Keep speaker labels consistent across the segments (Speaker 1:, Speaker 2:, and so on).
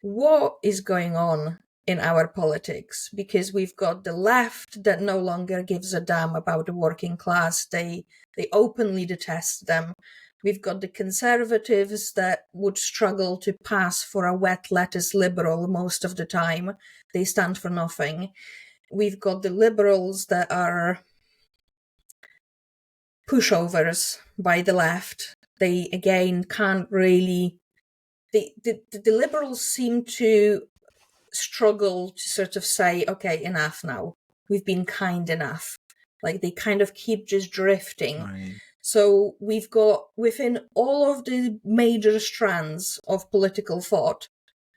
Speaker 1: what is going on in our politics, because we've got the left that no longer gives a damn about the working class. They openly detest them. We've got the conservatives that would struggle to pass for a wet lettuce liberal most of the time. They stand for nothing. We've got the liberals that are pushovers by the left. They, again, can't really... The liberals seem to struggle to sort of say, okay, enough now. We've been kind enough. Like, they kind of keep just drifting.
Speaker 2: Right.
Speaker 1: So we've got, within all of the major strands of political thought,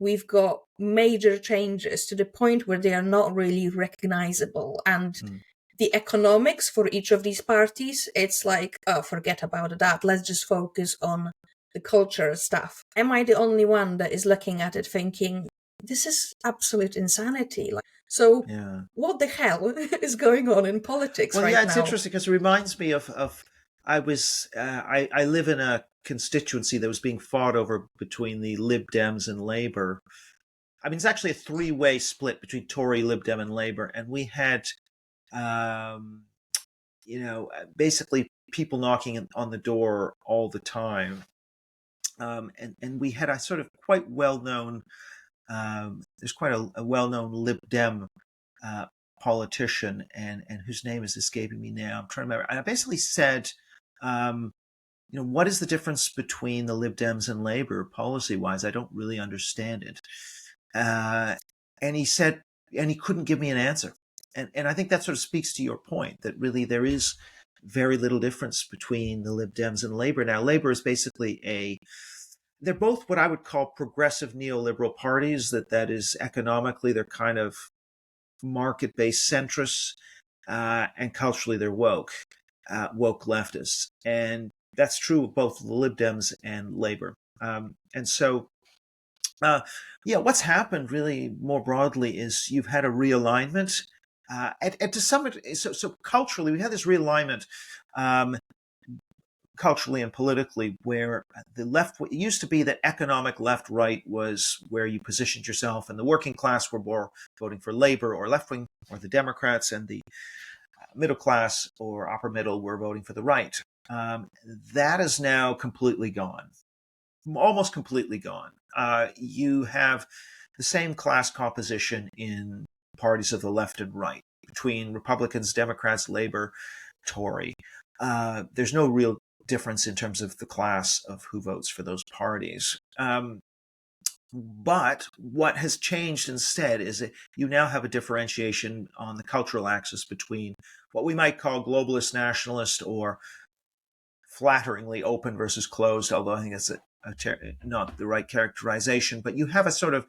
Speaker 1: we've got major changes to the point where they are not really recognizable. And the economics for each of these parties, it's like, oh, forget about that. Let's just focus on the culture stuff. Am I the only one that is looking at it thinking, this is absolute insanity? So
Speaker 2: Yeah.
Speaker 1: what the hell is going on in politics right now?
Speaker 2: Well, it's interesting because it reminds me of I live in a constituency that was being fought over between the Lib Dems and Labour. I mean, it's actually a three-way split between Tory, Lib Dem, and Labour, and we had, basically people knocking on the door all the time, and we had a sort of quite well-known. There's quite a well-known Lib Dem politician, and whose name is escaping me now. I'm trying to remember. And I basically said, what is the difference between the Lib Dems and Labour policy-wise? I don't really understand it. And he said, and he couldn't give me an answer. And I think that sort of speaks to your point that really there is very little difference between the Lib Dems and Labour. Now, Labour is basically they're both what I would call progressive neoliberal parties. That is economically, they're kind of market-based centrists, and culturally they're woke leftists. And that's true of both the Lib Dems and Labour. And so, what's happened really more broadly is you've had a realignment. And to some extent, so culturally, we had this realignment, culturally and politically, where the left, it used to be that economic left-right was where you positioned yourself, and the working class were more voting for Labour or left-wing or the Democrats, and the middle class or upper middle were voting for the right. That is now completely gone, almost completely gone. You have the same class composition in parties of the left and right, between Republicans, Democrats, Labour, Tory. There's no real difference in terms of the class of who votes for those parties. But what has changed instead is that you now have a differentiation on the cultural axis between what we might call globalist nationalist, or flatteringly open versus closed, although I think that's not the right characterization. But you have a sort of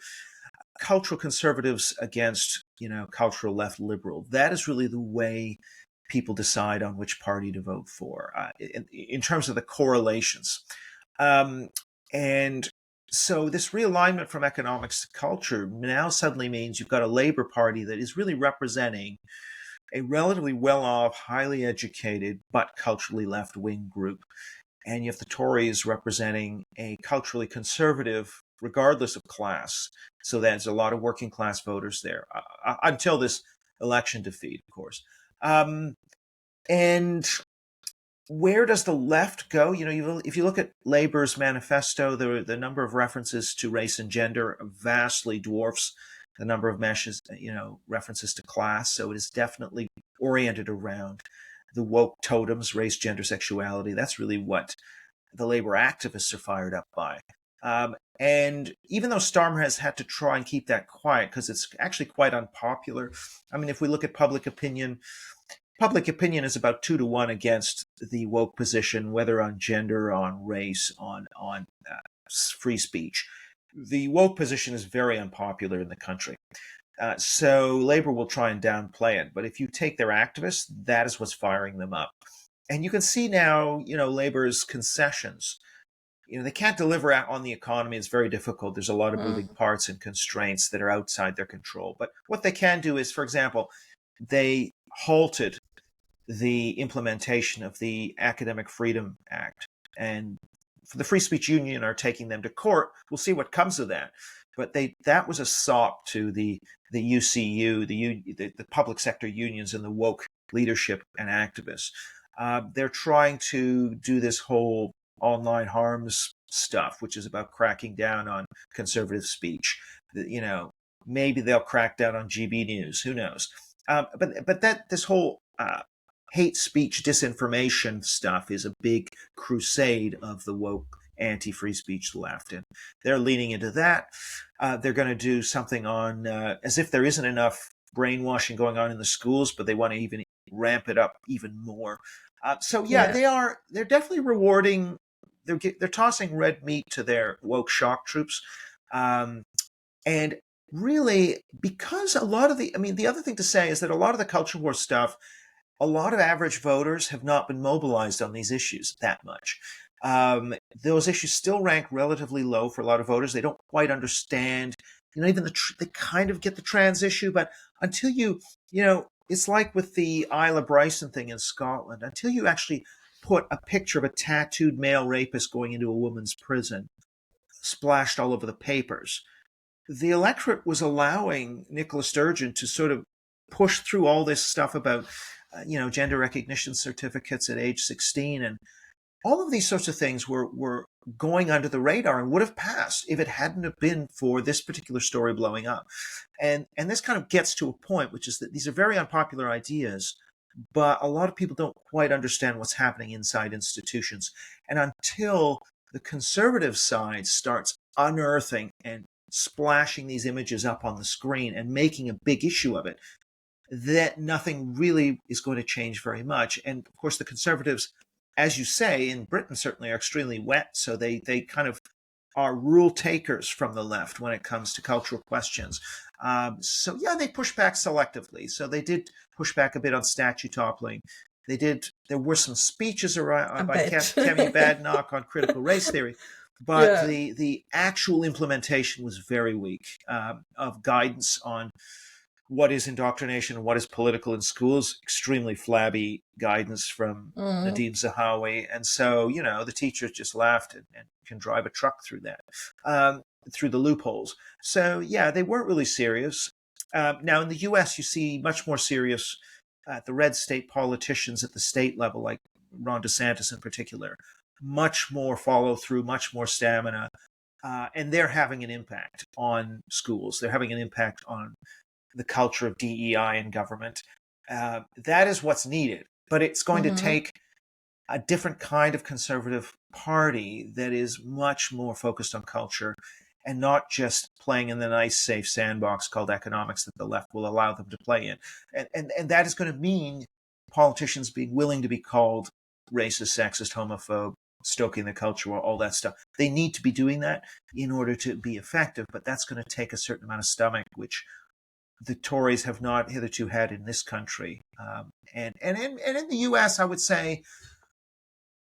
Speaker 2: cultural conservatives against, cultural left liberal. That is really the way people decide on which party to vote for, in terms of the correlations. And so this realignment from economics to culture now suddenly means you've got a Labour Party that is really representing a relatively well-off, highly educated, but culturally left-wing group. And you have the Tories representing a culturally conservative, regardless of class. So there's a lot of working class voters there, until this election defeat, of course. And where does the left go? If you look at Labour's manifesto, the number of references to race and gender vastly dwarfs the number of references to class. So it is definitely oriented around the woke totems, race, gender, sexuality. That's really what the Labour activists are fired up by. And even though Starmer has had to try and keep that quiet, because it's actually quite unpopular. I mean, if we look at public opinion is about 2-1 against the woke position, whether on gender, on race, on free speech. The woke position is very unpopular in the country. So Labour will try and downplay it. But if you take their activists, that is what's firing them up. And you can see now, Labour's concessions. They can't deliver on the economy. It's very difficult. There's a lot of moving parts and constraints that are outside their control. But what they can do is, for example, they halted the implementation of the Academic Freedom Act. And for the Free Speech Union are taking them to court. We'll see what comes of that. but that was a sop to the UCU, the public sector unions, and the woke leadership and activists. They're trying to do this whole online harms stuff, which is about cracking down on conservative speech. Maybe they'll crack down on GB News. Who knows? But this whole hate speech disinformation stuff is a big crusade of the woke anti-free speech left, and they're leaning into that. They're going to do something on as if there isn't enough brainwashing going on in the schools, but they want to even ramp it up even more. They're definitely rewarding. They're tossing red meat to their woke shock troops, and really, because a lot of the other thing to say is that a lot of the culture war stuff, a lot of average voters have not been mobilized on these issues that much. Those issues still rank relatively low for a lot of voters. They don't quite understand, even they kind of get the trans issue, but until it's like with the Isla Bryson thing in Scotland, until you actually put a picture of a tattooed male rapist going into a woman's prison splashed all over the papers, the electorate was allowing Nicola Sturgeon to sort of push through all this stuff about, gender recognition certificates at age 16. And all of these sorts of things were going under the radar and would have passed if it hadn't have been for this particular story blowing up. And this kind of gets to a point, which is that these are very unpopular ideas, but a lot of people don't quite understand what's happening inside institutions. And until the conservative side starts unearthing and splashing these images up on the screen and making a big issue of it, that nothing really is going to change very much. And of course, the conservatives, as you say, in Britain certainly are extremely wet, so they kind of are rule takers from the left when it comes to cultural questions. They push back selectively. So they did push back a bit on statue toppling. There were some speeches around by Kemi Badenoch on critical race theory, but the actual implementation was very weak of guidance on what is indoctrination and what is political in schools. Extremely flabby guidance from Nadim Zahawi. And so, the teachers just laughed and can drive a truck through that, through the loopholes. So, they weren't really serious. Now, in the US, you see much more serious the red state politicians at the state level, like Ron DeSantis in particular, much more follow through, much more stamina. And they're having an impact on schools. They're having an impact on the culture of DEI in government. That is what's needed. But it's going to take a different kind of conservative party that is much more focused on culture and not just playing in the nice, safe sandbox called economics that the left will allow them to play in. And that is going to mean politicians being willing to be called racist, sexist, homophobe, stoking the culture war, all that stuff. They need to be doing that in order to be effective, but that's going to take a certain amount of stomach, which the Tories have not hitherto had in this country. And in the US, I would say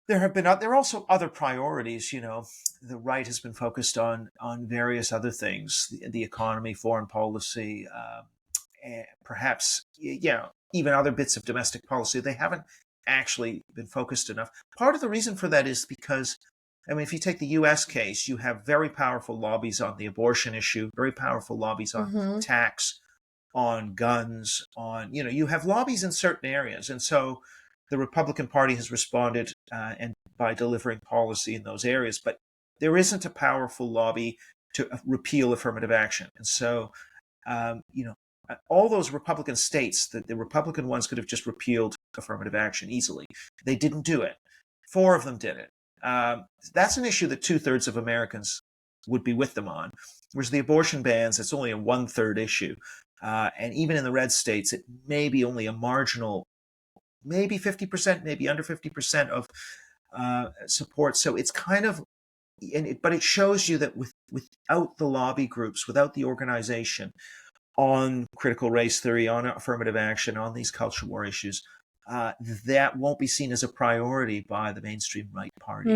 Speaker 2: there are also other priorities. The right has been focused on various other things, the economy, foreign policy, and perhaps, even other bits of domestic policy. They haven't actually been focused enough. Part of the reason for that is because, if you take the US case, you have very powerful lobbies on the abortion issue, very powerful lobbies on tax, on guns, you have lobbies in certain areas. And so the Republican Party has responded and by delivering policy in those areas, but there isn't a powerful lobby to repeal affirmative action. And so, all those Republican states, the Republican ones could have just repealed affirmative action easily. They didn't do it. 4 of them did it. That's an issue that 2/3 of Americans would be with them on. Whereas the abortion bans, it's only a 1/3 issue. And even in the red states, it may be only a marginal, maybe 50%, maybe under 50% of support. So it's kind of, but it shows you that without the lobby groups, without the organization on critical race theory, on affirmative action, on these culture war issues, that won't be seen as a priority by the mainstream right party.